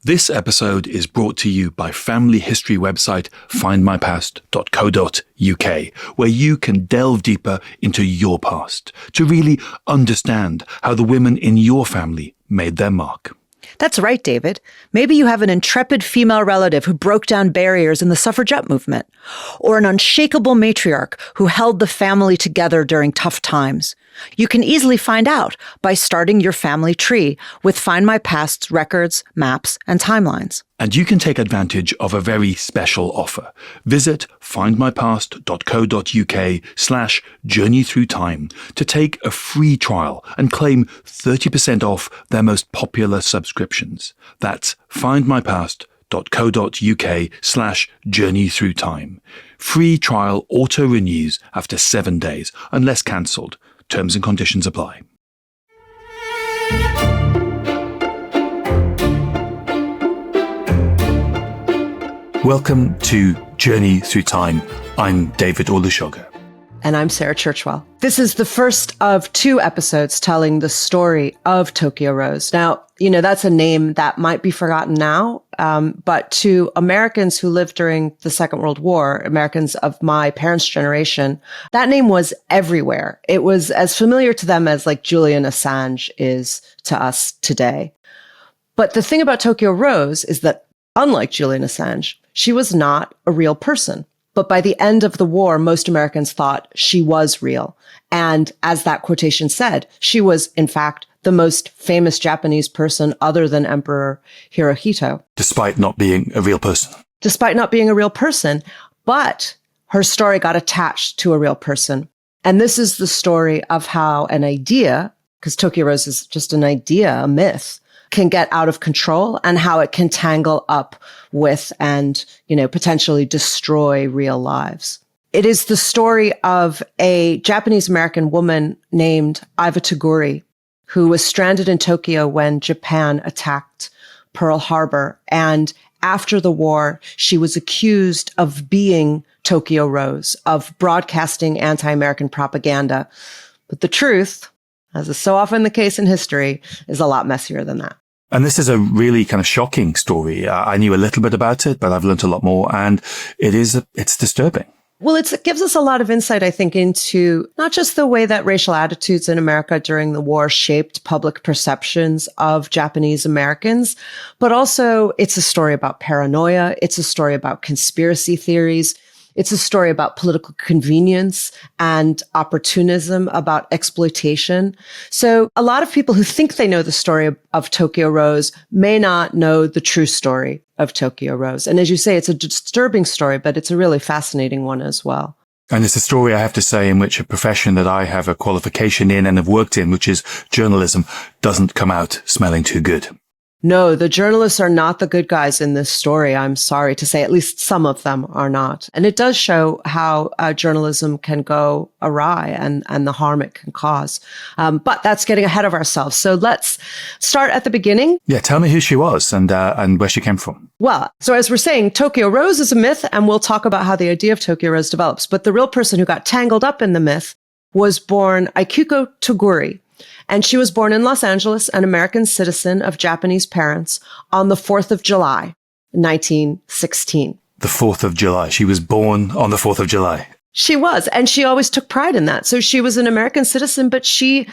This episode is brought to you by family history website findmypast.co.uk, where you can delve deeper into your past to really understand how the women in your family made their mark. That's right, David. Maybe you have an intrepid female relative who broke down barriers in the suffragette movement, or an unshakable matriarch who held the family together during tough times. You can easily find out by starting your family tree with Find My Past's records, maps, and timelines. And you can take advantage of a very special offer. Visit findmypast.co.uk/journeythroughtime to take a free trial and claim 30% off their most popular subscriptions. That's findmypast.co.uk/journeythroughtime. Free trial auto renews after 7 days unless cancelled. Terms and conditions apply. Welcome to Journey Through Time. I'm David Olusoga. And I'm Sarah Churchwell. This is the first of 2 episodes telling the story of Tokyo Rose. Now, that's a name that might be forgotten now, but to Americans who lived during the Second World War, Americans of my parents' generation, that name was everywhere. It was as familiar to them as like Julian Assange is to us today. But the thing about Tokyo Rose is that, unlike Julian Assange, she was not a real person. But by the end of the war, most Americans thought she was real. And as that quotation said, she was, in fact, the most famous Japanese person other than Emperor Hirohito. Despite not being a real person. Despite not being a real person. But her story got attached to a real person. And this is the story of how an idea, because Tokyo Rose is just an idea, a myth, can get out of control and how it can tangle up with and, potentially destroy real lives. It is the story of a Japanese American woman named Iva Toguri, who was stranded in Tokyo when Japan attacked Pearl Harbor. And after the war, she was accused of being Tokyo Rose, of broadcasting anti-American propaganda. But the truth, as is so often the case in history, is a lot messier than that. And this is a really kind of shocking story. I knew a little bit about it, but I've learned a lot more, and it's disturbing. Well, it gives us a lot of insight, I think, into not just the way that racial attitudes in America during the war shaped public perceptions of Japanese Americans, but also it's a story about paranoia. It's a story about conspiracy theories. It's a story about political convenience and opportunism, about exploitation. So a lot of people who think they know the story of Tokyo Rose may not know the true story of Tokyo Rose. And as you say, it's a disturbing story, but it's a really fascinating one as well. And it's a story, I have to say, in which a profession that I have a qualification in and have worked in, which is journalism, doesn't come out smelling too good. No, the journalists are not the good guys in this story. I'm sorry to say, at least some of them are not. And it does show how journalism can go awry and the harm it can cause. But that's getting ahead of ourselves. So let's start at the beginning. Yeah, tell me who she was and where she came from. Well, so as we're saying, Tokyo Rose is a myth, and we'll talk about how the idea of Tokyo Rose develops. But the real person who got tangled up in the myth was born Iva Toguri. And she was born in Los Angeles, an American citizen of Japanese parents, on the 4th of July, 1916. The 4th of July. She was born on the 4th of July. She was, and she always took pride in that. So she was an American citizen, but she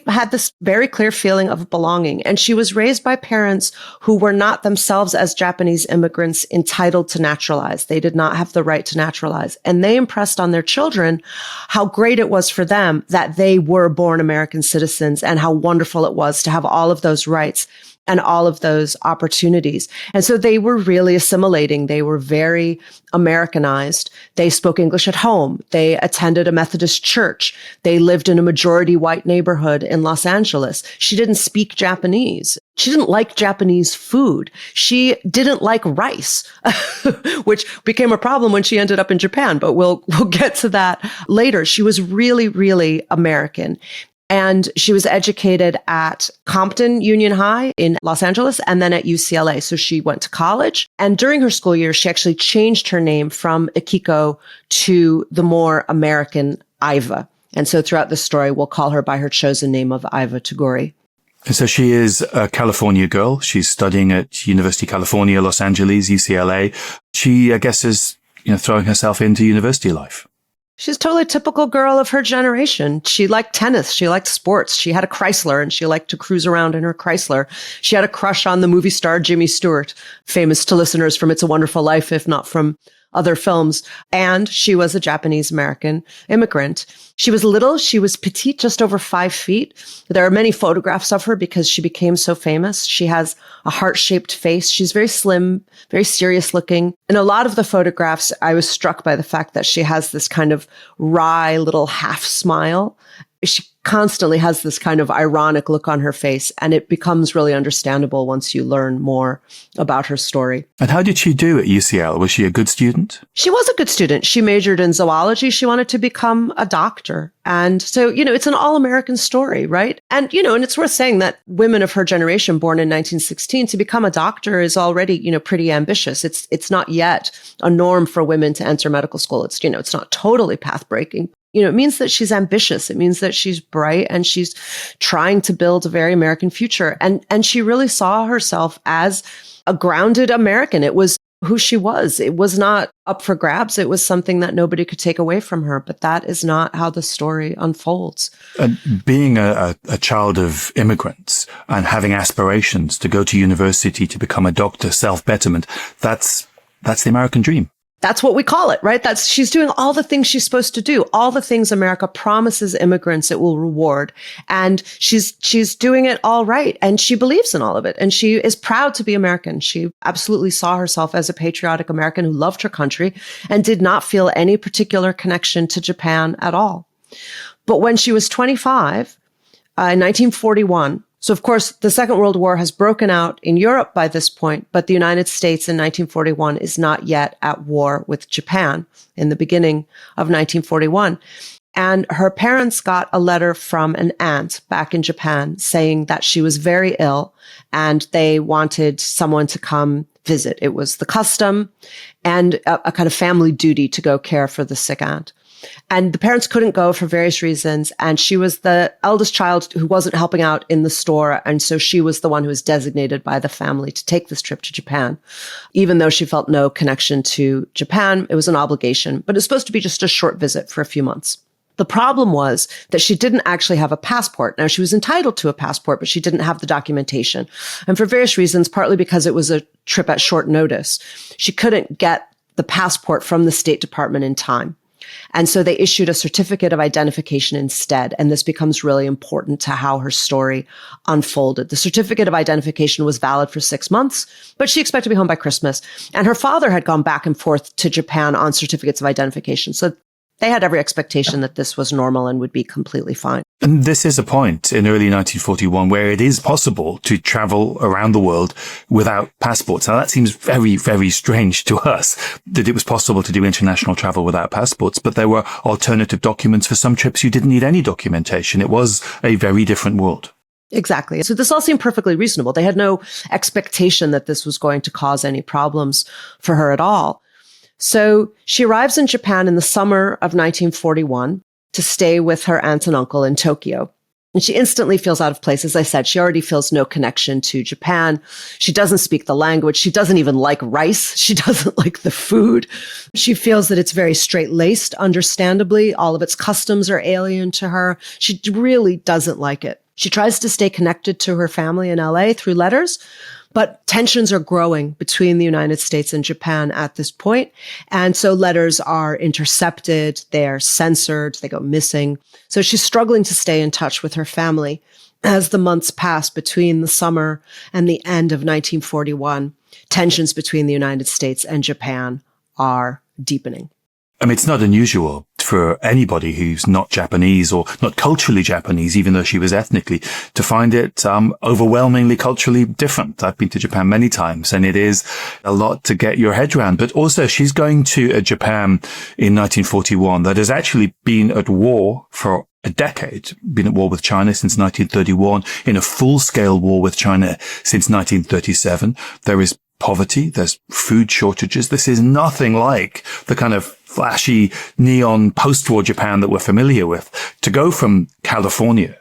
had this very clear feeling of belonging. And she was raised by parents who were not themselves, as Japanese immigrants, entitled to naturalize. They did not have the right to naturalize. And they impressed on their children how great it was for them that they were born American citizens and how wonderful it was to have all of those rights and all of those opportunities. And so they were really assimilating. They were very Americanized. They spoke English at home. They attended a Methodist church. They lived in a majority white neighborhood in Los Angeles. She didn't speak Japanese. She didn't like Japanese food. She didn't like rice, which became a problem when she ended up in Japan, but we'll get to that later. She was really, really American. And she was educated at Compton Union High in Los Angeles and then at UCLA. So she went to college. And during her school years, she actually changed her name from Akiko to the more American Iva. And so throughout the story, we'll call her by her chosen name of Iva Toguri. And so she is a California girl. She's studying at University of California, Los Angeles, UCLA. She, I guess, is, throwing herself into university life. She's totally a typical girl of her generation. She liked tennis. She liked sports. She had a Chrysler and she liked to cruise around in her Chrysler. She had a crush on the movie star Jimmy Stewart, famous to listeners from It's a Wonderful Life, if not from other films. And she was a Japanese American immigrant. She was little. She was petite, just over 5 feet. There are many photographs of her because she became so famous. She has a heart-shaped face. She's very slim, very serious looking. In a lot of the photographs, I was struck by the fact that she has this kind of wry little half smile. She constantly has this kind of ironic look on her face, and it becomes really understandable once you learn more about her story. And how did she do at UCL? Was she a good student? She was a good student. She majored in zoology. She wanted to become a doctor. And so, it's an all-American story, right? And, and it's worth saying that women of her generation, born in 1916, to become a doctor is already, pretty ambitious. It's not yet a norm for women to enter medical school. It's, it's not totally path-breaking. It means that she's ambitious. It means that she's bright and she's trying to build a very American future. And she really saw herself as a grounded American. It was who she was. It was not up for grabs. It was something that nobody could take away from her. But that is not how the story unfolds. Being a child of immigrants and having aspirations to go to university to become a doctor, self-betterment, that's the American dream. That's what we call it, right? She's doing all the things she's supposed to do, all the things America promises immigrants it will reward. And she's doing it all right. And she believes in all of it. And she is proud to be American. She absolutely saw herself as a patriotic American who loved her country and did not feel any particular connection to Japan at all. But when she was 25, in 1941, so, of course, the Second World War has broken out in Europe by this point, but the United States in 1941 is not yet at war with Japan in the beginning of 1941. And her parents got a letter from an aunt back in Japan saying that she was very ill and they wanted someone to come visit. It was the custom and a kind of family duty to go care for the sick aunt. And the parents couldn't go for various reasons. And she was the eldest child who wasn't helping out in the store. And so she was the one who was designated by the family to take this trip to Japan. Even though she felt no connection to Japan, it was an obligation, but it was supposed to be just a short visit for a few months. The problem was that she didn't actually have a passport. Now, she was entitled to a passport, but she didn't have the documentation. And for various reasons, partly because it was a trip at short notice, she couldn't get the passport from the State Department in time. And so they issued a certificate of identification instead. And this becomes really important to how her story unfolded. The certificate of identification was valid for 6 months, but she expected to be home by Christmas. And her father had gone back and forth to Japan on certificates of identification. So they had every expectation that this was normal and would be completely fine. And this is a point in early 1941 where it is possible to travel around the world without passports. Now, that seems very, very strange to us that it was possible to do international travel without passports, but there were alternative documents for some trips. You didn't need any documentation. It was a very different world. Exactly. So this all seemed perfectly reasonable. They had no expectation that this was going to cause any problems for her at all. So she arrives in Japan in the summer of 1941 to stay with her aunt and uncle in Tokyo. And she instantly feels out of place. As I said, she already feels no connection to Japan. She doesn't speak the language. She doesn't even like rice. She doesn't like the food. She feels that it's very straight-laced, understandably. All of its customs are alien to her. She really doesn't like it. She tries to stay connected to her family in LA through letters, but tensions are growing between the United States and Japan at this point. And so letters are intercepted, they're censored, they go missing. So she's struggling to stay in touch with her family. As the months pass between the summer and the end of 1941, tensions between the United States and Japan are deepening. I mean, it's not unusual for anybody who's not Japanese or not culturally Japanese, even though she was ethnically, to find it overwhelmingly culturally different. I've been to Japan many times, and it is a lot to get your head around. But also, she's going to Japan in 1941 that has actually been at war for a decade, been at war with China since 1931, in a full-scale war with China since 1937. There is poverty, there's food shortages. This is nothing like the kind of flashy neon post-war Japan that we're familiar with. To go from California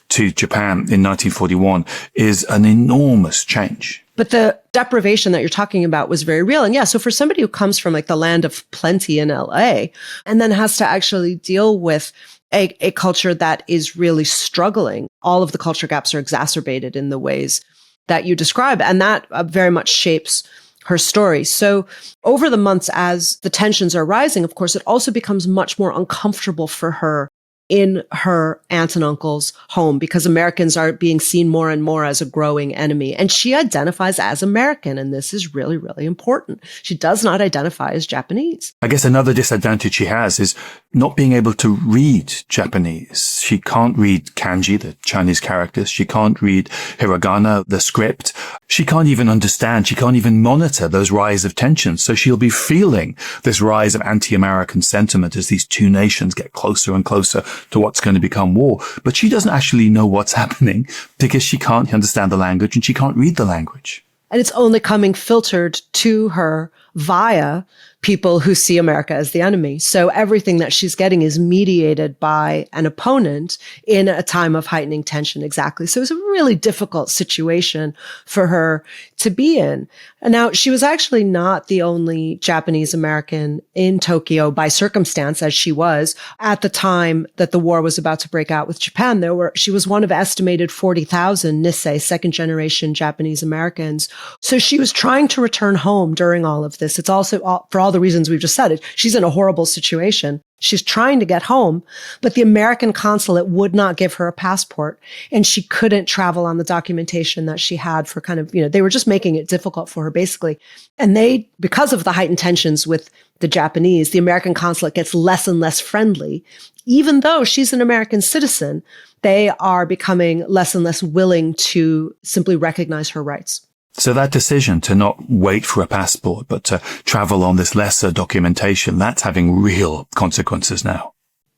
to Japan in 1941 is an enormous change. But the deprivation that you're talking about was very real. And yeah, so for somebody who comes from like the land of plenty in LA and then has to actually deal with a culture that is really struggling, all of the culture gaps are exacerbated in the ways that you describe. And that very much shapes her story. So over the months, as the tensions are rising, of course, it also becomes much more uncomfortable for her in her aunt and uncle's home because Americans are being seen more and more as a growing enemy. And she identifies as American. And this is really, really important. She does not identify as Japanese. I guess another disadvantage she has is not being able to read Japanese. She can't read kanji, the Chinese characters. She can't read hiragana, the script. She can't even understand. She can't even monitor those rise of tensions. So she'll be feeling this rise of anti-American sentiment as these two nations get closer and closer to what's going to become war. But she doesn't actually know what's happening because she can't understand the language and she can't read the language. And it's only coming filtered to her via people who see America as the enemy. So everything that she's getting is mediated by an opponent in a time of heightening tension. Exactly. So it's a really difficult situation for her to be in. And now, she was actually not the only Japanese American in Tokyo by circumstance, as she was at the time that the war was about to break out with Japan. She was one of estimated 40,000 Nisei, second generation Japanese Americans. So she was trying to return home during all of this. It's also for all the reasons we've just said. She's in a horrible situation. She's trying to get home, but the American consulate would not give her a passport, and she couldn't travel on the documentation that she had for kind of, they were just making it difficult for her, basically. And because of the heightened tensions with the Japanese, the American consulate gets less and less friendly. Even though she's an American citizen, they are becoming less and less willing to simply recognize her rights. So that decision to not wait for a passport, but to travel on this lesser documentation, that's having real consequences now.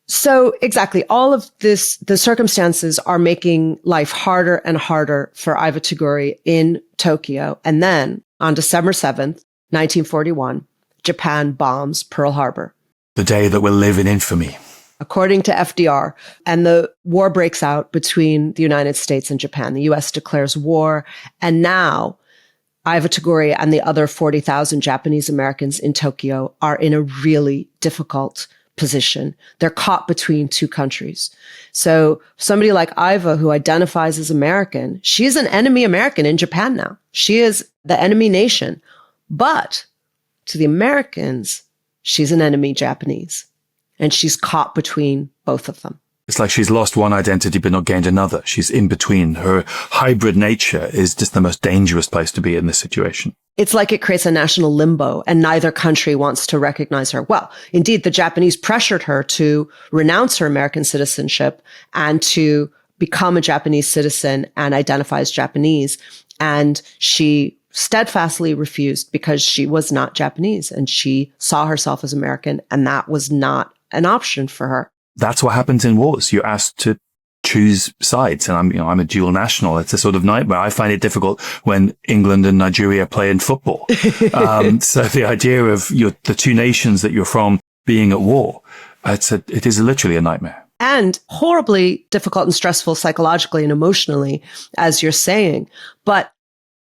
So exactly. All of this, the circumstances are making life harder and harder for Iva Toguri in Tokyo. And then on December 7th, 1941, Japan bombs Pearl Harbor. The day that will live in infamy. According to FDR, and the war breaks out between the United States and Japan. The U.S. declares war. And now Iva Toguri and the other 40,000 Japanese Americans in Tokyo are in a really difficult position. They're caught between two countries. So somebody like Iva, who identifies as American, she's an enemy American in Japan now. She is the enemy nation. But to the Americans, she's an enemy Japanese. And she's caught between both of them. It's like she's lost one identity but not gained another. She's in between. Her hybrid nature is just the most dangerous place to be in this situation. It's like it creates a national limbo, and neither country wants to recognize her. Well, indeed, the Japanese pressured her to renounce her American citizenship and to become a Japanese citizen and identify as Japanese. And she steadfastly refused because she was not Japanese and she saw herself as American, and that was not an option for her. That's what happens in wars. You're asked to choose sides. And I'm a dual national. It's a sort of nightmare. I find it difficult when England and Nigeria play in football. So the idea of the two nations that you're from being at war, it is literally a nightmare. And horribly difficult and stressful psychologically and emotionally, as you're saying. But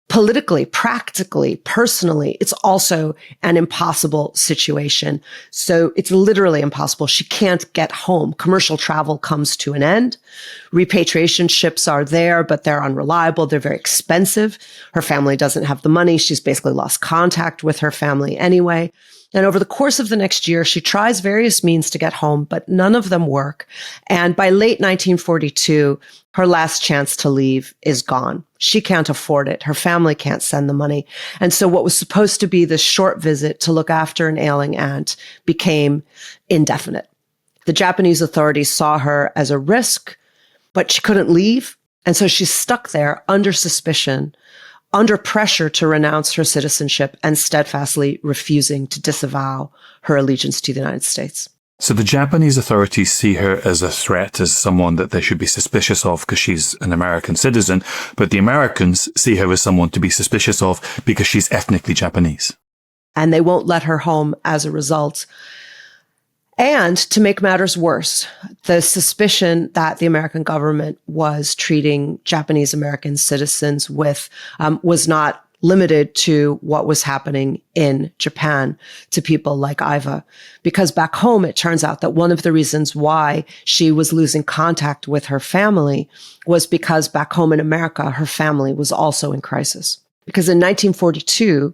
politically, practically, personally, it's also an impossible situation. So it's literally impossible. She can't get home. Commercial travel comes to an end. Repatriation ships are there, but they're unreliable. They're very expensive. Her family doesn't have the money. She's basically lost contact with her family anyway. And over the course of the next year, she tries various means to get home, but none of them work. And by late 1942, her last chance to leave is gone. She can't afford it. Her family can't send the money. And so what was supposed to be this short visit to look after an ailing aunt became indefinite. The Japanese authorities saw her as a risk, but she couldn't leave. And so she's stuck there under suspicion, under pressure to renounce her citizenship and steadfastly refusing to disavow her allegiance to the United States. So the Japanese authorities see her as a threat, as someone that they should be suspicious of because she's an American citizen, but the Americans see her as someone to be suspicious of because she's ethnically Japanese. And they won't let her home as a result. And to make matters worse, the suspicion that the American government was treating Japanese American citizens with was not limited to what was happening in Japan to people like Iva. Because back home, it turns out that one of the reasons why she was losing contact with her family was because back home in America, her family was also in crisis. Because in 1942,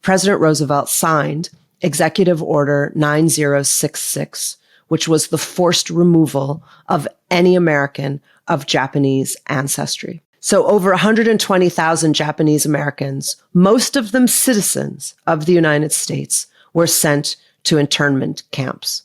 President Roosevelt signed Executive Order 9066, which was the forced removal of any American of Japanese ancestry. So over 120,000 Japanese Americans, most of them citizens of the United States, were sent to internment camps.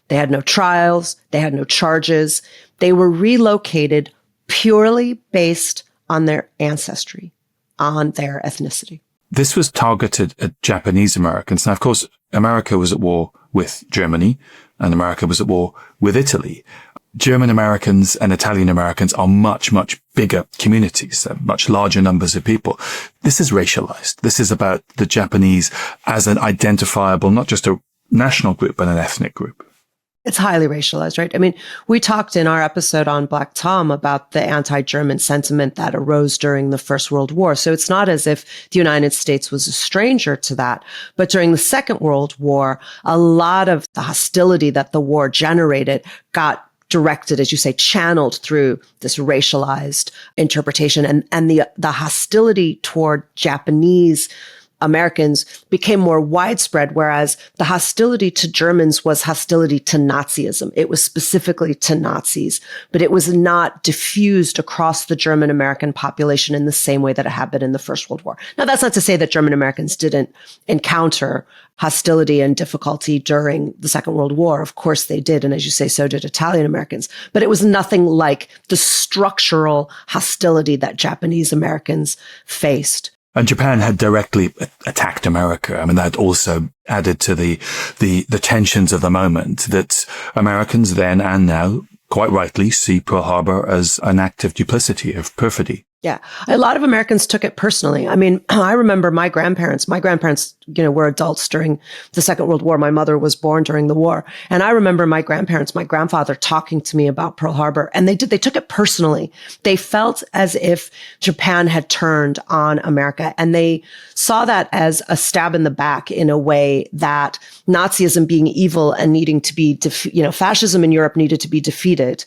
They had no trials. They had no charges. They were relocated purely based on their ancestry, on their ethnicity. This was targeted at Japanese Americans. Now, of course, America was at war with Germany and America was at war with Italy. German Americans and Italian Americans are much, much bigger communities, much larger numbers of people. This is racialized. This is about the Japanese as an identifiable, not just a national group, but an ethnic group. It's highly racialized, right? I mean, we talked in our episode on Black Tom about the anti-German sentiment that arose during the First World War. So it's not as if the United States was a stranger to that. But during the Second World War, a lot of the hostility that the war generated got directed, as you say, channeled through this racialized interpretation. And the hostility toward Japanese Americans became more widespread, whereas the hostility to Germans was hostility to Nazism. It was specifically to Nazis, but it was not diffused across the German American population in the same way that it happened in the First World War. Now, that's not to say that German Americans didn't encounter hostility and difficulty during the Second World War. Of course they did. And as you say, so did Italian Americans. But it was nothing like the structural hostility that Japanese Americans faced. And Japan had directly attacked America. I mean, that also added to the tensions of the moment that Americans then and now, quite rightly, see Pearl Harbor as an act of duplicity, of perfidy. Yeah. A lot of Americans took it personally. I mean, I remember my grandparents, were adults during the Second World War. My mother was born during the war. And I remember my grandfather talking to me about Pearl Harbor, and they took it personally. They felt as if Japan had turned on America, and they saw that as a stab in the back in a way that Nazism being evil and needing to be, fascism in Europe needed to be defeated.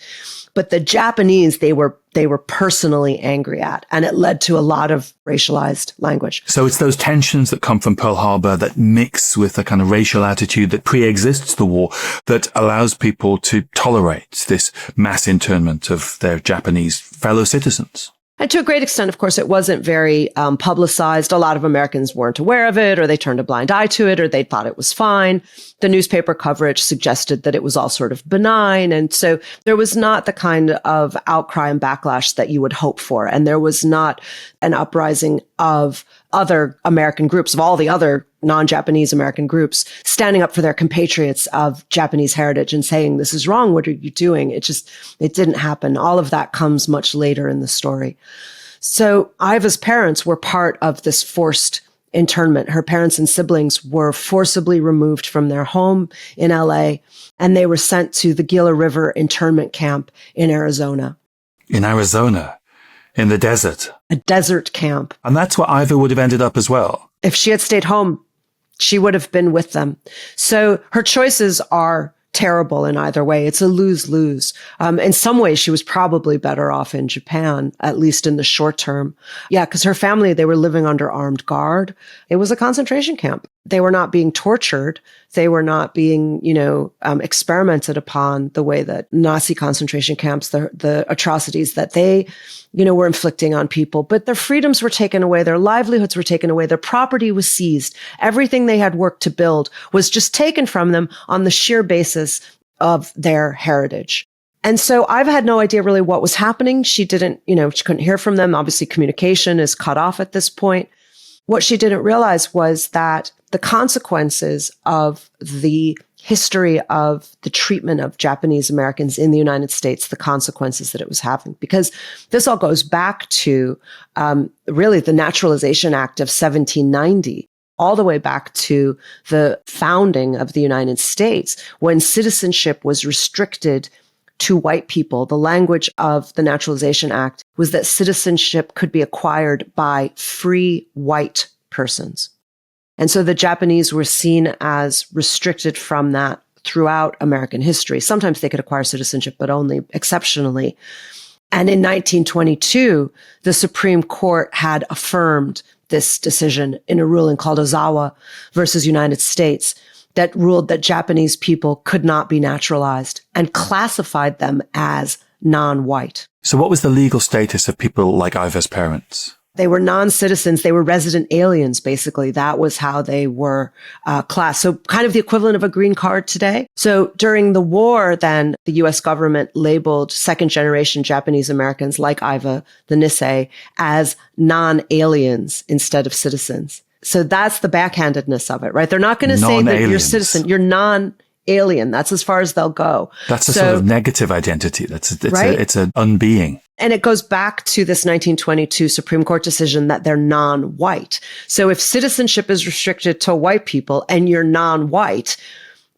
But the Japanese, they were personally angry at, and it led to a lot of racialized language. So it's those tensions that come from Pearl Harbor that mix with the kind of racial attitude that pre-exists the war that allows people to tolerate this mass internment of their Japanese fellow citizens. And to a great extent, of course, it wasn't very publicized. A lot of Americans weren't aware of it, or they turned a blind eye to it, or they thought it was fine. The newspaper coverage suggested that it was all sort of benign. And so there was not the kind of outcry and backlash that you would hope for. And there was not an uprising of other American groups, of all the other non-Japanese American groups, standing up for their compatriots of Japanese heritage and saying, this is wrong. What are you doing? It didn't happen. All of that comes much later in the story. So Iva's parents were part of this forced internment. Her parents and siblings were forcibly removed from their home in LA, and they were sent to the Gila River internment camp in Arizona. In Arizona? In the desert? A desert camp. And that's where Iva would have ended up as well. If she had stayed home, she would have been with them. So her choices are terrible in either way. It's a lose-lose. In some ways, she was probably better off in Japan, at least in the short term. Yeah, because her family, they were living under armed guard. It was a concentration camp. They were not being tortured. They were not being, experimented upon the way that Nazi concentration camps, the atrocities that they, were inflicting on people. But their freedoms were taken away. Their livelihoods were taken away. Their property was seized. Everything they had worked to build was just taken from them on the sheer basis of their heritage. And so I've had no idea really what was happening. She didn't, she couldn't hear from them. Obviously, communication is cut off at this point. What she didn't realize was that the consequences of the history of the treatment of Japanese Americans in the United States, the consequences that it was having, because this all goes back to really the Naturalization Act of 1790. all the way back to the founding of the United States, when citizenship was restricted to white people. The language of the Naturalization Act was that citizenship could be acquired by free white persons. And so the Japanese were seen as restricted from that throughout American history. Sometimes they could acquire citizenship, but only exceptionally. And in 1922, the Supreme Court had affirmed this decision in a ruling called Ozawa versus United States that ruled that Japanese people could not be naturalized and classified them as non-white. So what was the legal status of people like Iva's parents? They were non-citizens. They were resident aliens, basically. That was how they were classed. So kind of the equivalent of a green card today. So during the war, then, the U.S. government labeled second-generation Japanese Americans like Iva, the Nisei, as non-aliens instead of citizens. So that's the backhandedness of it, right? They're not going to say that you're a citizen. You're non-alien. That's as far as they'll go. That's a sort of negative identity. It's an unbeing. And it goes back to this 1922 Supreme Court decision that they're non-white. So if citizenship is restricted to white people and you're non-white,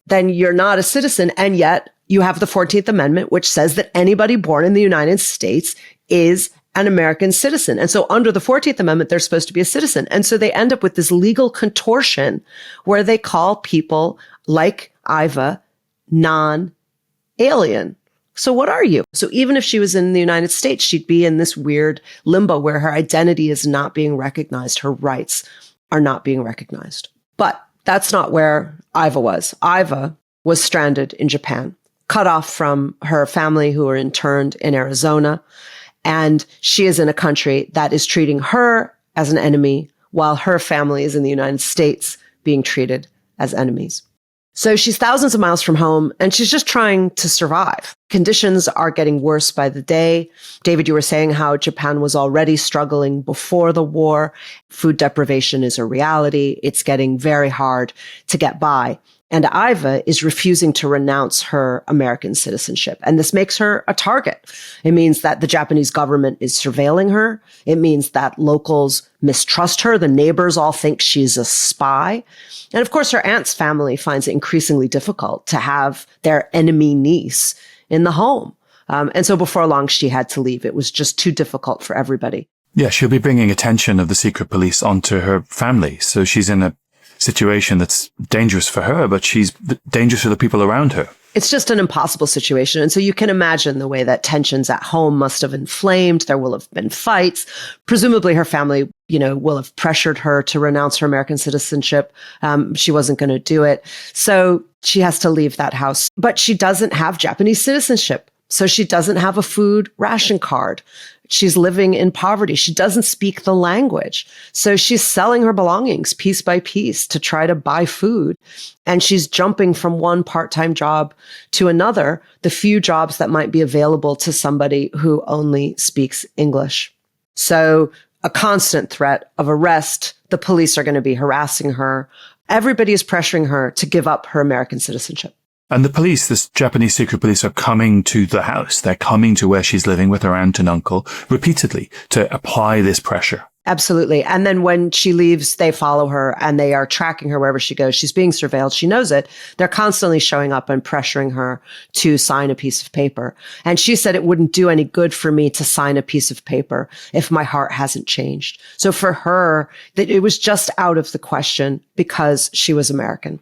then you're not a citizen. And yet you have the 14th Amendment, which says that anybody born in the United States is an American citizen. And so under the 14th Amendment, they're supposed to be a citizen. And so they end up with this legal contortion where they call people like Iva non-alien. So what are you? So even if she was in the United States, she'd be in this weird limbo where her identity is not being recognized. Her rights are not being recognized. But that's not where Iva was. Iva was stranded in Japan, cut off from her family who were interned in Arizona. And she is in a country that is treating her as an enemy while her family is in the United States being treated as enemies. So she's thousands of miles from home and she's just trying to survive. Conditions are getting worse by the day. David, you were saying how Japan was already struggling before the war. Food deprivation is a reality. It's getting very hard to get by. And Iva is refusing to renounce her American citizenship. And this makes her a target. It means that the Japanese government is surveilling her. It means that locals mistrust her. The neighbors all think she's a spy. And of course, her aunt's family finds it increasingly difficult to have their enemy niece in the home. And so before long, she had to leave. It was just too difficult for everybody. Yeah, she'll be bringing attention of the secret police onto her family. So she's in a situation that's dangerous for her, but she's dangerous for the people around her. It's just an impossible situation. And so you can imagine the way that tensions at home must have inflamed. There will have been fights. Presumably her family, will have pressured her to renounce her American citizenship. She wasn't going to do it. So she has to leave that house. But she doesn't have Japanese citizenship. So she doesn't have a food ration card. She's living in poverty. She doesn't speak the language. So she's selling her belongings piece by piece to try to buy food. And she's jumping from one part-time job to another, the few jobs that might be available to somebody who only speaks English. So a constant threat of arrest. The police are going to be harassing her. Everybody is pressuring her to give up her American citizenship. And the police, this Japanese secret police, are coming to the house. They're coming to where she's living with her aunt and uncle repeatedly to apply this pressure. Absolutely. And then when she leaves, they follow her and they are tracking her wherever she goes. She's being surveilled. She knows it. They're constantly showing up and pressuring her to sign a piece of paper. And she said, it wouldn't do any good for me to sign a piece of paper if my heart hasn't changed. So for her, it was just out of the question because she was American.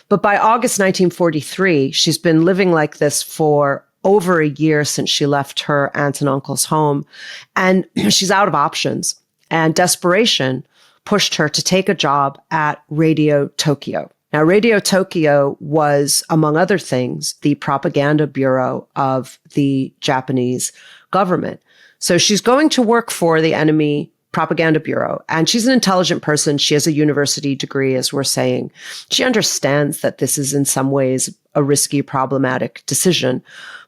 But by August 1943, she's been living like this for over a year since she left her aunt and uncle's home. And she's out of options. And desperation pushed her to take a job at Radio Tokyo. Now, Radio Tokyo was, among other things, the propaganda bureau of the Japanese government. So she's going to work for the enemy propaganda bureau. And she's an intelligent person. She has a university degree, as we're saying. She understands that this is in some ways a risky, problematic decision.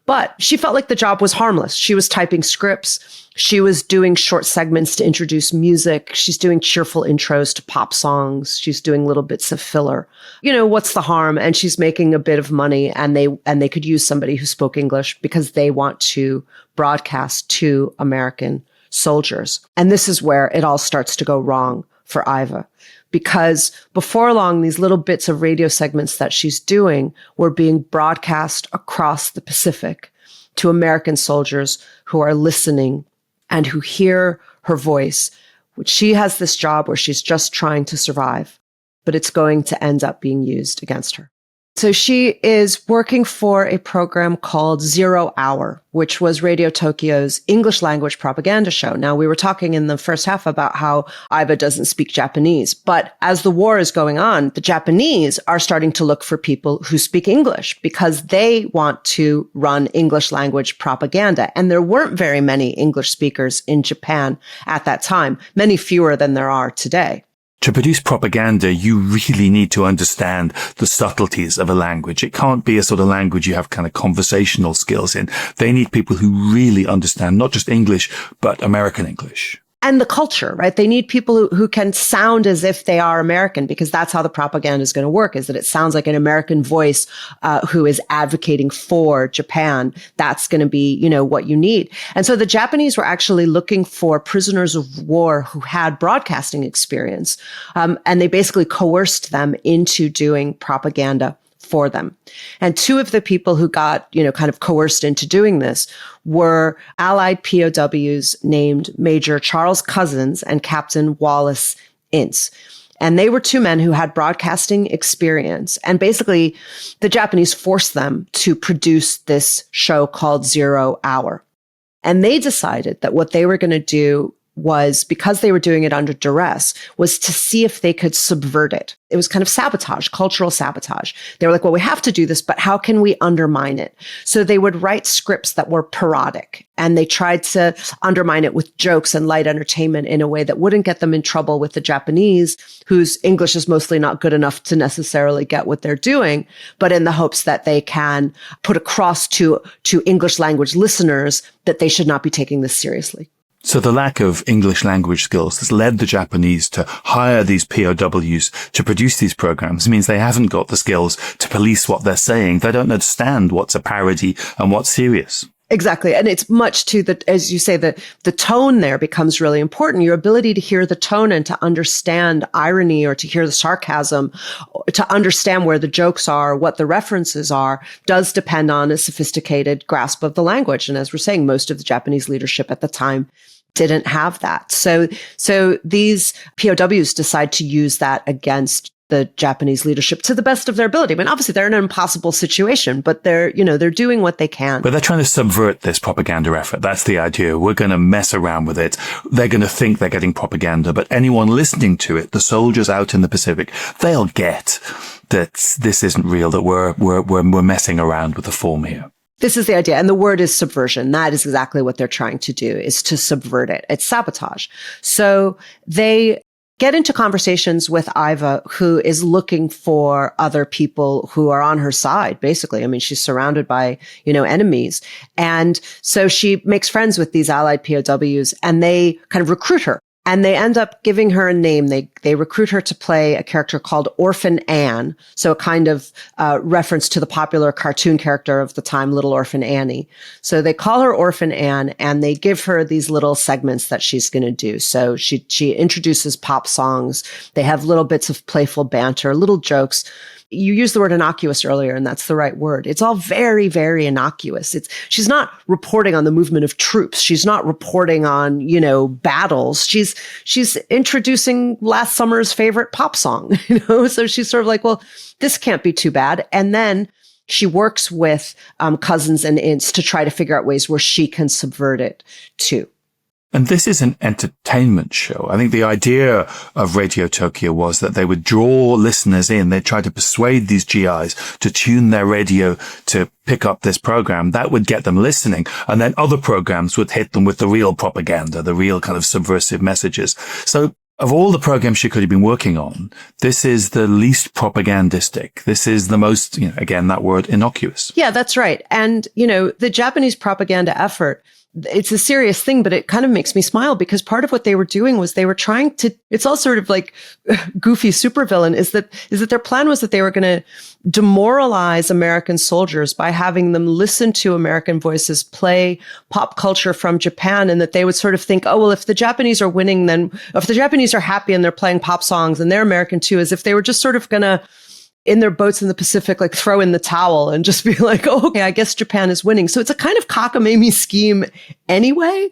But she felt like the job was harmless. She was typing scripts. She was doing short segments to introduce music. She's doing cheerful intros to pop songs. She's doing little bits of filler. What's the harm? And she's making a bit of money, and they could use somebody who spoke English because they want to broadcast to American soldiers. And this is where it all starts to go wrong for Iva, because before long, these little bits of radio segments that she's doing were being broadcast across the Pacific to American soldiers who are listening and who hear her voice. She has this job where she's just trying to survive, but it's going to end up being used against her. So she is working for a program called 0 Hour, which was Radio Tokyo's English language propaganda show. Now, we were talking in the first half about how Iva doesn't speak Japanese, but as the war is going on, the Japanese are starting to look for people who speak English because they want to run English language propaganda. And there weren't very many English speakers in Japan at that time, many fewer than there are today. To produce propaganda, you really need to understand the subtleties of a language. It can't be a sort of language you have kind of conversational skills in. They need people who really understand not just English, but American English. And the culture, right? They need people who can sound as if they are American, because that's how the propaganda is going to work, is that it sounds like an American voice who is advocating for Japan. That's going to be, what you need. And so the Japanese were actually looking for prisoners of war who had broadcasting experience. And they basically coerced them into doing propaganda for them. And two of the people who got, kind of coerced into doing this were Allied POWs named Major Charles Cousins and Captain Wallace Ince. And they were two men who had broadcasting experience. And basically, the Japanese forced them to produce this show called 0 Hour. And they decided that what they were going to do was, because they were doing it under duress, was to see if they could subvert it. It was kind of sabotage, cultural sabotage. They were like, well, we have to do this, but how can we undermine it? So they would write scripts that were parodic, and they tried to undermine it with jokes and light entertainment in a way that wouldn't get them in trouble with the Japanese, whose English is mostly not good enough to necessarily get what they're doing, but in the hopes that they can put across to English language listeners that they should not be taking this seriously. So the lack of English language skills has led the Japanese to hire these POWs to produce these programs. It means they haven't got the skills to police what they're saying. They don't understand what's a parody and what's serious. Exactly. And it's much to as you say, the tone there becomes really important. Your ability to hear the tone and to understand irony or to hear the sarcasm, to understand where the jokes are, what the references are, does depend on a sophisticated grasp of the language. And as we're saying, most of the Japanese leadership at the time didn't have that. So these POWs decide to use that against the Japanese leadership to the best of their ability. I mean, obviously they're in an impossible situation, but they're doing what they can. But they're trying to subvert this propaganda effort. That's the idea. We're going to mess around with it. They're going to think they're getting propaganda, but anyone listening to it, the soldiers out in the Pacific, they'll get that this isn't real, that we're messing around with the form here. This is the idea. And the word is subversion. That is exactly what they're trying to do, is to subvert it. It's sabotage. So they get into conversations with Iva, who is looking for other people who are on her side, basically. I mean, she's surrounded by, enemies. And so she makes friends with these Allied POWs, and they kind of recruit her. And they end up giving her a name. They recruit her to play a character called Orphan Anne. So a kind of reference to the popular cartoon character of the time, Little Orphan Annie. So they call her Orphan Anne, and they give her these little segments that she's going to do. So she introduces pop songs. They have little bits of playful banter, little jokes. You used the word innocuous earlier, and that's the right word. It's all very, very innocuous. She's not reporting on the movement of troops. She's not reporting on, battles. She's introducing last summer's favorite pop song, So she's sort of like, well, this can't be too bad. And then she works with Cousins and Ince to try to figure out ways where she can subvert it too. And this is an entertainment show. I think the idea of Radio Tokyo was that they would draw listeners in. They'd try to persuade these GIs to tune their radio to pick up this program. That would get them listening. And then other programs would hit them with the real propaganda, the real kind of subversive messages. So of all the programs she could have been working on, this is the least propagandistic. This is the most, again, that word, innocuous. Yeah, that's right. And, the Japanese propaganda effort it's a serious thing, but it kind of makes me smile because part of what they were doing was they were trying to, it's all sort of like goofy supervillain is that their plan was that they were going to demoralize American soldiers by having them listen to American voices play pop culture from Japan, and that they would sort of think, oh, well, if the Japanese are winning, then if the Japanese are happy and they're playing pop songs and they're American too, as if they were just sort of going to, in their boats in the Pacific, like throw in the towel and just be like, oh, okay, I guess Japan is winning. So it's a kind of cockamamie scheme anyway.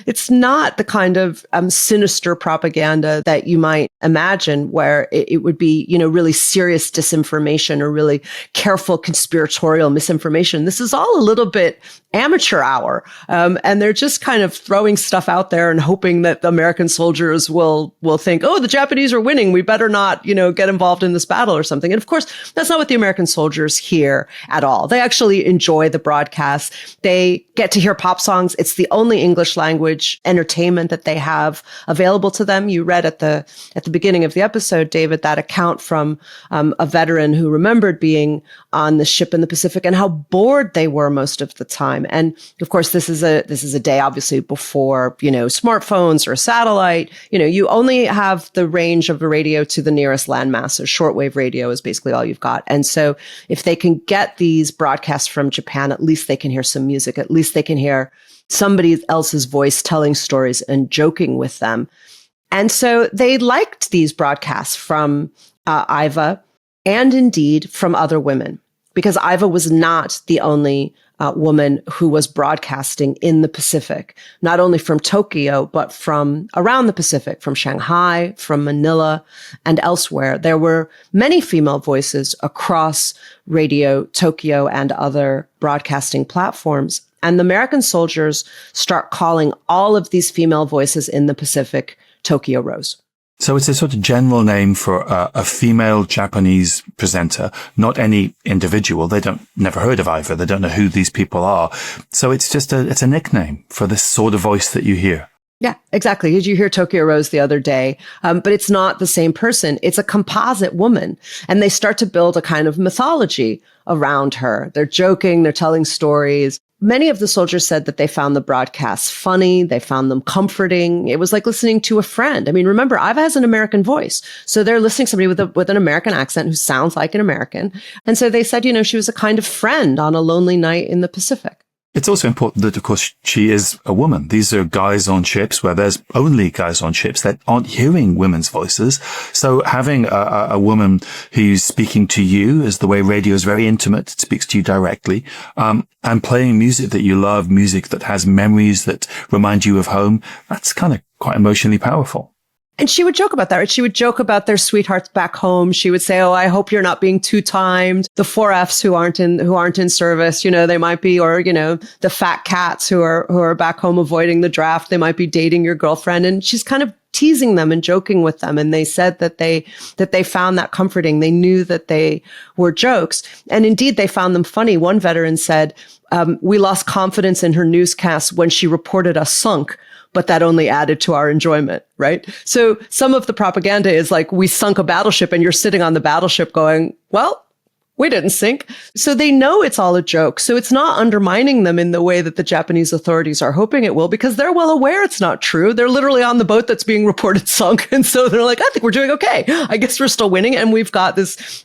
It's not the kind of sinister propaganda that you might imagine where it would be, really serious disinformation or really careful conspiratorial misinformation. This is all a little bit amateur hour. And they're just kind of throwing stuff out there and hoping that the American soldiers will think, oh, the Japanese are winning. We better not, get involved in this battle or something. And of course, that's not what the American soldiers hear at all. They actually enjoy the broadcast. They get to hear pop songs. It's the only English language entertainment that they have available to them. You read at the beginning of the episode, David, that account from a veteran who remembered being on the ship in the Pacific and how bored they were most of the time. And of course, this is a day obviously before, smartphones or satellite. You only have the range of a radio to the nearest landmass. So shortwave radio is basically all you've got. And so if they can get these broadcasts from Japan, at least they can hear some music. At least they can hear somebody else's voice telling stories and joking with them. And so they liked these broadcasts from Iva and indeed from other women, because Iva was not the only woman who was broadcasting in the Pacific, not only from Tokyo, but from around the Pacific, from Shanghai, from Manila, and elsewhere. There were many female voices across Radio Tokyo and other broadcasting platforms. And the American soldiers start calling all of these female voices in the Pacific Tokyo Rose. So it's a sort of general name for a female Japanese presenter, not any individual. They never heard of Iva. They don't know who these people are. So it's just it's a nickname for this sort of voice that you hear. Yeah, exactly. Did you hear Tokyo Rose the other day? But it's not the same person. It's a composite woman. And they start to build a kind of mythology around her. They're joking. They're telling stories. Many of the soldiers said that they found the broadcasts funny. They found them comforting. It was like listening to a friend. I mean, remember, Iva has an American voice. So they're listening to somebody with an American accent who sounds like an American. And so they said, she was a kind of friend on a lonely night in the Pacific. It's also important that, of course, she is a woman. These are guys on ships where there's only guys on ships that aren't hearing women's voices. So having a woman who's speaking to you, as the way radio is very intimate, it speaks to you directly, and playing music that you love, music that has memories that remind you of home, that's kind of quite emotionally powerful. And she would joke about that, right? She would joke about their sweethearts back home. She would say, oh, I hope you're not being too timed. The 4Fs who aren't in service, they might be, or, the fat cats who are back home avoiding the draft. They might be dating your girlfriend. And she's kind of teasing them and joking with them. And they said that they found that comforting. They knew that they were jokes. And indeed, they found them funny. One veteran said, we lost confidence in her newscasts when she reported us sunk, but that only added to our enjoyment, right? So some of the propaganda is like, we sunk a battleship and you're sitting on the battleship going, well, we didn't sink. So they know it's all a joke. So it's not undermining them in the way that the Japanese authorities are hoping it will, because they're well aware it's not true. They're literally on the boat that's being reported sunk. And so they're like, I think we're doing okay. I guess we're still winning. And we've got this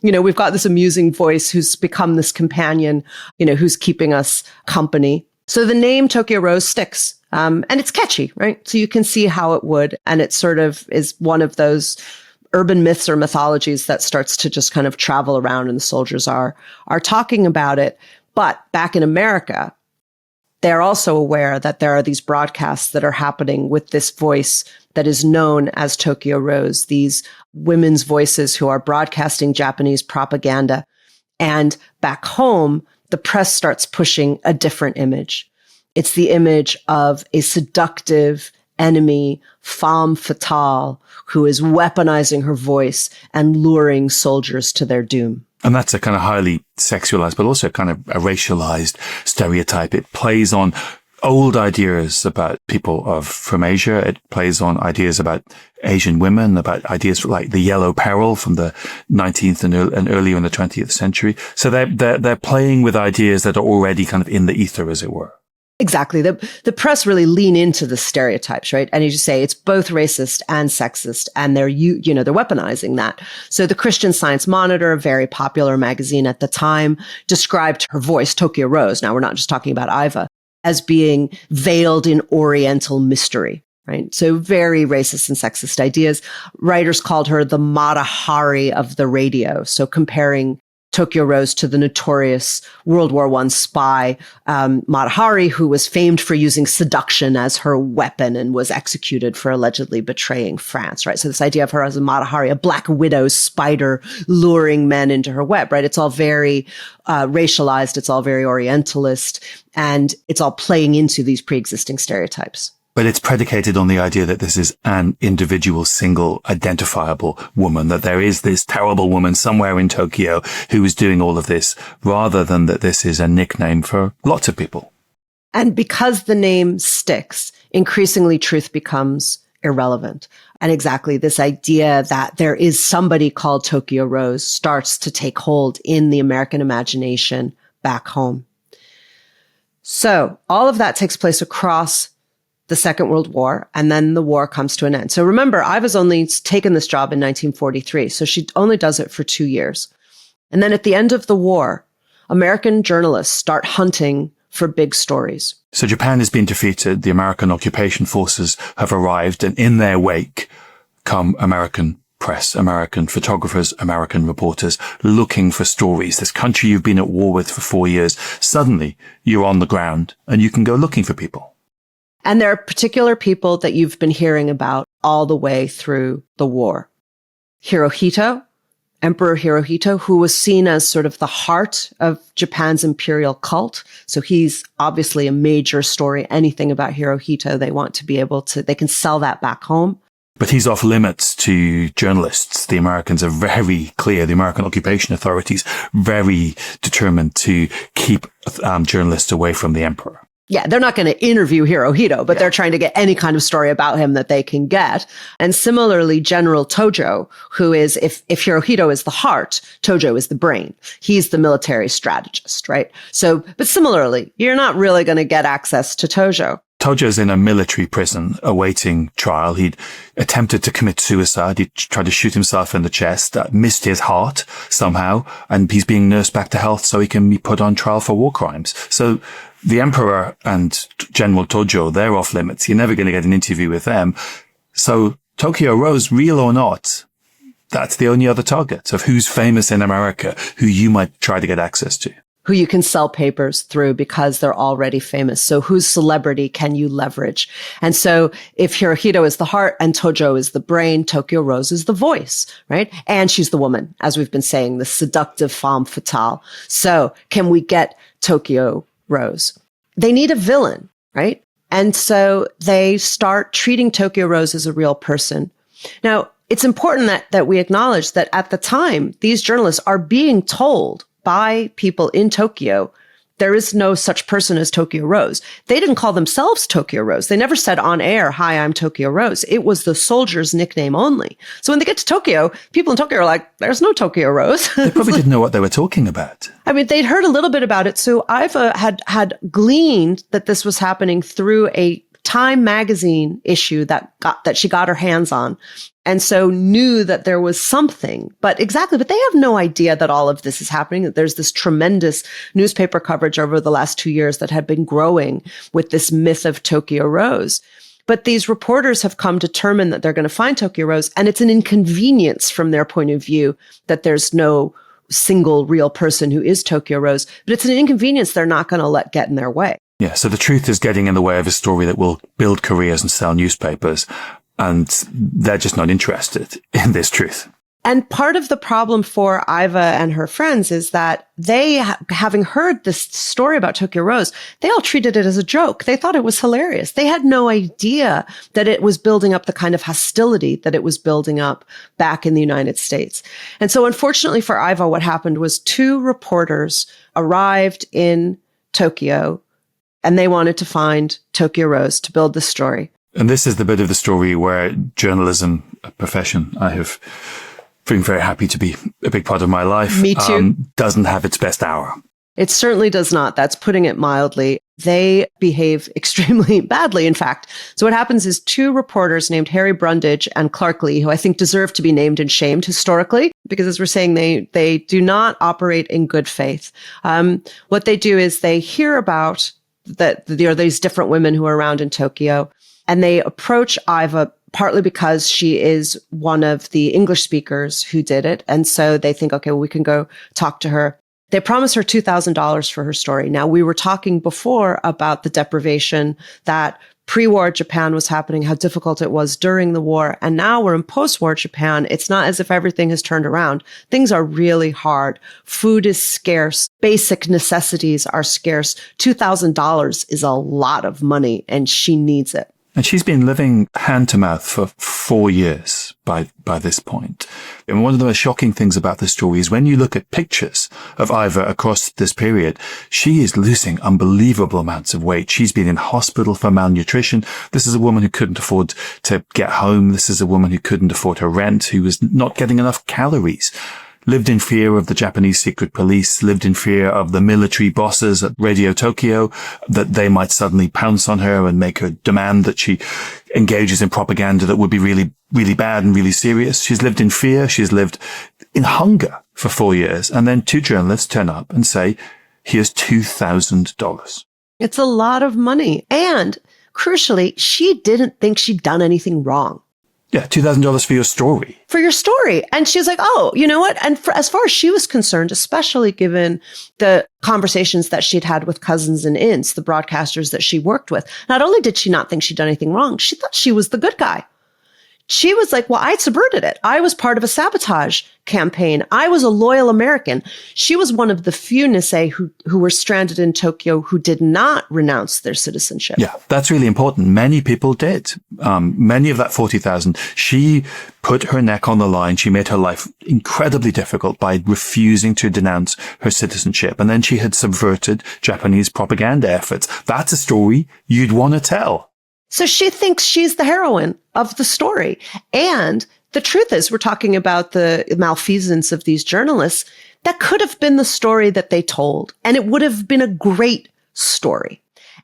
amusing voice who's become this companion, who's keeping us company. So the name Tokyo Rose sticks. And it's catchy, right? So you can see how it would. And it sort of is one of those urban myths or mythologies that starts to just kind of travel around, and the soldiers are talking about it. But back in America, they're also aware that there are these broadcasts that are happening with this voice that is known as Tokyo Rose, these women's voices who are broadcasting Japanese propaganda. And back home, the press starts pushing a different image. It's the image of a seductive enemy, femme fatale, who is weaponizing her voice and luring soldiers to their doom. And that's a kind of highly sexualized, but also kind of a racialized stereotype. It plays on old ideas about people from Asia. It plays on ideas about Asian women, about ideas like the yellow peril from the 19th and earlier in the 20th century. So they're playing with ideas that are already kind of in the ether, as it were. Exactly. The press really lean into the stereotypes, right? And as you say, it's both racist and sexist, and they're weaponizing that. So the Christian Science Monitor, a very popular magazine at the time, described her voice, Tokyo Rose. Now we're not just talking about Iva, as being veiled in Oriental mystery, right? So very racist and sexist ideas. Writers called her the Mata Hari of the radio. So comparing Tokyo Rose to the notorious World War I spy, Mata Hari, who was famed for using seduction as her weapon and was executed for allegedly betraying France, right? So this idea of her as a Mata Hari, a black widow spider luring men into her web, right? It's all very racialized. It's all very Orientalist, and it's all playing into these pre-existing stereotypes. But it's predicated on the idea that this is an individual, single, identifiable woman, that there is this terrible woman somewhere in Tokyo who is doing all of this, rather than that this is a nickname for lots of people. And because the name sticks, increasingly truth becomes irrelevant. And exactly this idea that there is somebody called Tokyo Rose starts to take hold in the American imagination back home. So all of that takes place across the Second World War, and then the war comes to an end. So remember, Iva's only taken this job in 1943, so she only does it for 2 years. And then at the end of the war, American journalists start hunting for big stories. So Japan has been defeated, the American occupation forces have arrived, and in their wake come American press, American photographers, American reporters looking for stories. This country you've been at war with for 4 years, suddenly you're on the ground and you can go looking for people. And there are particular people that you've been hearing about all the way through the war. Hirohito, Emperor Hirohito, who was seen as sort of the heart of Japan's imperial cult. So he's obviously a major story. Anything about Hirohito, they want to be able to, they can sell that back home. But he's off limits to journalists. The Americans are very clear, the American occupation authorities, very determined to keep journalists away from the emperor. Yeah, they're not going to interview Hirohito, but they're trying to get any kind of story about him that they can get. And similarly, General Tojo, who is, if Hirohito is the heart, Tojo is the brain. He's the military strategist, right? So, but similarly, you're not really going to get access to Tojo. Tojo's in a military prison awaiting trial. He'd attempted to commit suicide. He tried to shoot himself in the chest, missed his heart somehow, and he's being nursed back to health so he can be put on trial for war crimes. So the Emperor and General Tojo, they're off limits. You're never going to get an interview with them. So Tokyo Rose, real or not, that's the only other target of who's famous in America, who you might try to get access to. Who you can sell papers through because they're already famous. So whose celebrity can you leverage? And so if Hirohito is the heart and Tojo is the brain, Tokyo Rose is the voice, right? And she's the woman, as we've been saying, the seductive femme fatale. So can we get Tokyo Rose? They need a villain, right? And so they start treating Tokyo Rose as a real person. Now, it's important that we acknowledge that at the time, these journalists are being told by people in Tokyo, there is no such person as Tokyo Rose. They didn't call themselves Tokyo Rose. They never said on air, "Hi, I'm Tokyo Rose." It was the soldier's nickname only. So when they get to Tokyo, people in Tokyo are like, there's no Tokyo Rose. They probably didn't know what they were talking about. I mean, they'd heard a little bit about it. So Iva had gleaned that this was happening through a Time magazine issue that she got her hands on. And so knew that there was something, but they have no idea that all of this is happening, that there's this tremendous newspaper coverage over the last 2 years that had been growing with this myth of Tokyo Rose. But these reporters have come determined that they're going to find Tokyo Rose, and it's an inconvenience from their point of view that there's no single real person who is Tokyo Rose, but it's an inconvenience they're not going to let get in their way. Yeah, so the truth is getting in the way of a story that will build careers and sell newspapers, and they're just not interested in this truth. And part of the problem for Iva and her friends is that they, having heard this story about Tokyo Rose, they all treated it as a joke. They thought it was hilarious. They had no idea that it was building up the kind of hostility that it was building up back in the United States. And so unfortunately for Iva, what happened was 2 reporters arrived in Tokyo, and they wanted to find Tokyo Rose to build the story. And this is the bit of the story where journalism, a profession I have been very happy to be a big part of my life, Me too. Doesn't have its best hour. It certainly does not. That's putting it mildly. they behave extremely badly, in fact. So what happens is two reporters named Harry Brundage and Clark Lee, who I think deserve to be named and shamed historically, because as we're saying, they do not operate in good faith. What they do is they hear about that there are these different women who are around in Tokyo, and they approach Iva partly because she is one of the English speakers who did it. And so they think, okay, well, we can go talk to her. They promise her $2,000 for her story. Now, we were talking before about the deprivation that pre-war Japan was happening, how difficult it was during the war. And now we're in post-war Japan. It's not as if everything has turned around. Things are really hard. Food is scarce. Basic necessities are scarce. $2,000 is a lot of money, and she needs it. And she's been living hand to mouth for 4 years by this point. And one of the most shocking things about this story is when you look at pictures of Iva across this period, she is losing unbelievable amounts of weight. She's been in hospital for malnutrition. This is a woman who couldn't afford to get home. This is a woman who couldn't afford her rent, who was not getting enough calories. Lived in fear of the Japanese secret police, lived in fear of the military bosses at Radio Tokyo, that they might suddenly pounce on her and make her demand that she engages in propaganda that would be really, really bad and really serious. She's lived in fear. She's lived in hunger for 4 years. And then two journalists turn up and say, here's $2,000. It's a lot of money. And crucially, she didn't think she'd done anything wrong. Yeah, $2,000 for your story. For your story. And she's like, oh, you know what? And as far as she was concerned, especially given the conversations that she'd had with cousins and aunts, the broadcasters that she worked with, not only did she not think she'd done anything wrong, she thought she was the good guy. She was like, well, I subverted it. I was part of a sabotage campaign. I was a loyal American. She was one of the few Nisei who were stranded in Tokyo who did not renounce their citizenship. Yeah, that's really important. Many people did. Many of that 40,000, she put her neck on the line. She made her life incredibly difficult by refusing to denounce her citizenship. And then she had subverted Japanese propaganda efforts. That's a story you'd want to tell. So she thinks she's the heroine of the story. And the truth is, we're talking about the malfeasance of these journalists. That could have been the story that they told. And it would have been a great story.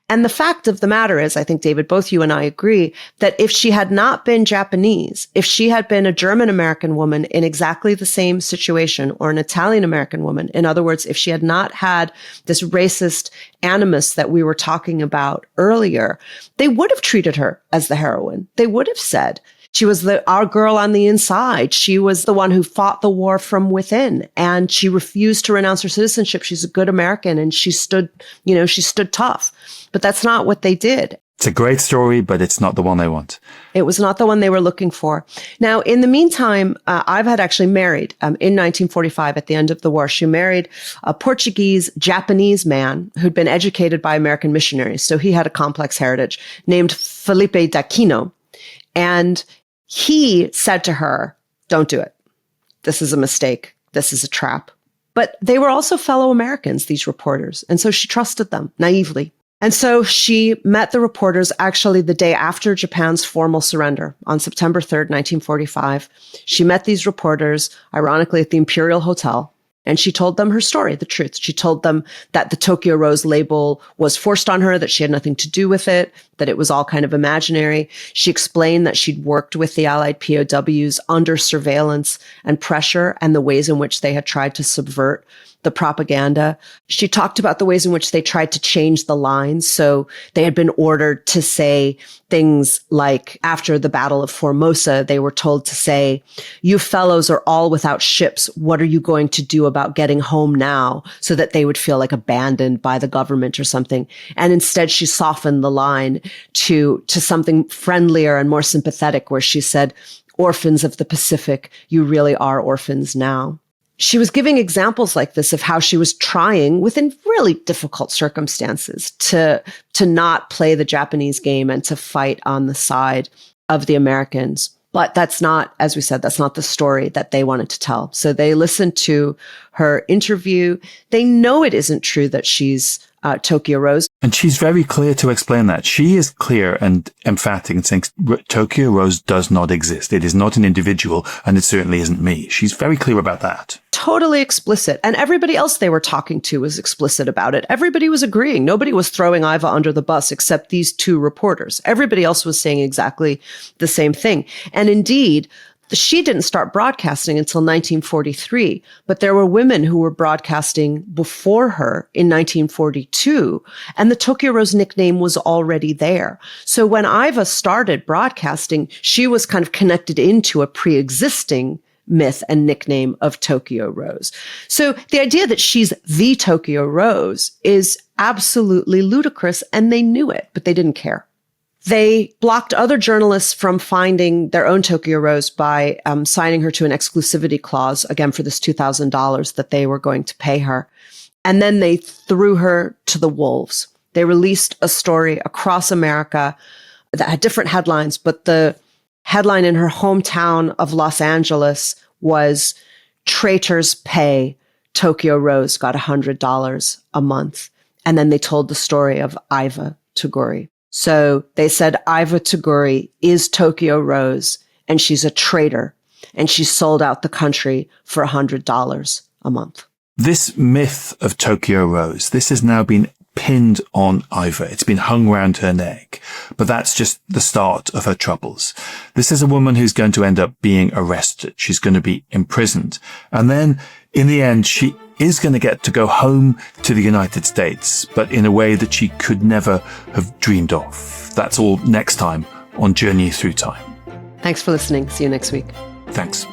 And the fact of the matter is, I think, David, both you and I agree that if she had not been Japanese, if she had been a German-American woman in exactly the same situation, or an Italian-American woman, in other words, if she had not had this racist animus that we were talking about earlier, they would have treated her as the heroine. They would have said, she was our girl on the inside. She was the one who fought the war from within, and she refused to renounce her citizenship. She's a good American, and she stood tough. But that's not what they did. It's a great story, but it's not the one they want. It was not the one they were looking for. Now, in the meantime, Iva had actually married in 1945 at the end of the war. She married a Portuguese-Japanese man who'd been educated by American missionaries. So he had a complex heritage, named Felipe d'Aquino. And he said to her, don't do it. This is a mistake. This is a trap. But they were also fellow Americans, these reporters. And so she trusted them naively. And so she met the reporters actually the day after Japan's formal surrender on September 3rd, 1945. She met these reporters, ironically, at the Imperial Hotel. And she told them her story, the truth. She told them that the Tokyo Rose label was forced on her, that she had nothing to do with it, that it was all kind of imaginary. She explained that she'd worked with the Allied POWs under surveillance and pressure, and the ways in which they had tried to subvert the propaganda. She talked about the ways in which they tried to change the lines. So they had been ordered to say things like, after the Battle of Formosa, they were told to say, you fellows are all without ships. What are you going to do about getting home now? So that they would feel like abandoned by the government or something. And instead she softened the line to something friendlier and more sympathetic, where she said, orphans of the Pacific, you really are orphans now. She was giving examples like this of how she was trying, within really difficult circumstances, to not play the Japanese game and to fight on the side of the Americans. But that's not, as we said, that's not the story that they wanted to tell. So they listened to her interview. They know it isn't true that she's Tokyo Rose. And she's very clear to explain that. She is clear and emphatic in saying Tokyo Rose does not exist. It is not an individual, and it certainly isn't me. She's very clear about that. Totally explicit. And everybody else they were talking to was explicit about it. Everybody was agreeing. Nobody was throwing Iva under the bus except these two reporters. Everybody else was saying exactly the same thing. And indeed, she didn't start broadcasting until 1943, but there were women who were broadcasting before her in 1942, and the Tokyo Rose nickname was already there. So when Iva started broadcasting, she was kind of connected into a pre-existing myth and nickname of Tokyo Rose. So the idea that she's the Tokyo Rose is absolutely ludicrous, and they knew it, but they didn't care. They blocked other journalists from finding their own Tokyo Rose by signing her to an exclusivity clause, again, for this $2,000 that they were going to pay her. And then they threw her to the wolves. They released a story across America that had different headlines, but the headline in her hometown of Los Angeles was "Traitors Pay, Tokyo Rose got $100 a month." And then they told the story of Iva Toguri. So they said Iva Toguri is Tokyo Rose, and she's a traitor, and she sold out the country for $100 a month. This myth of Tokyo Rose, this has now been pinned on Iva. It's been hung round her neck. But that's just the start of her troubles. This is a woman who's going to end up being arrested. She's going to be imprisoned. And then, in the end, she is going to get to go home to the United States, but in a way that she could never have dreamed of. That's all next time on Journey Through Time. Thanks for listening. See you next week. Thanks.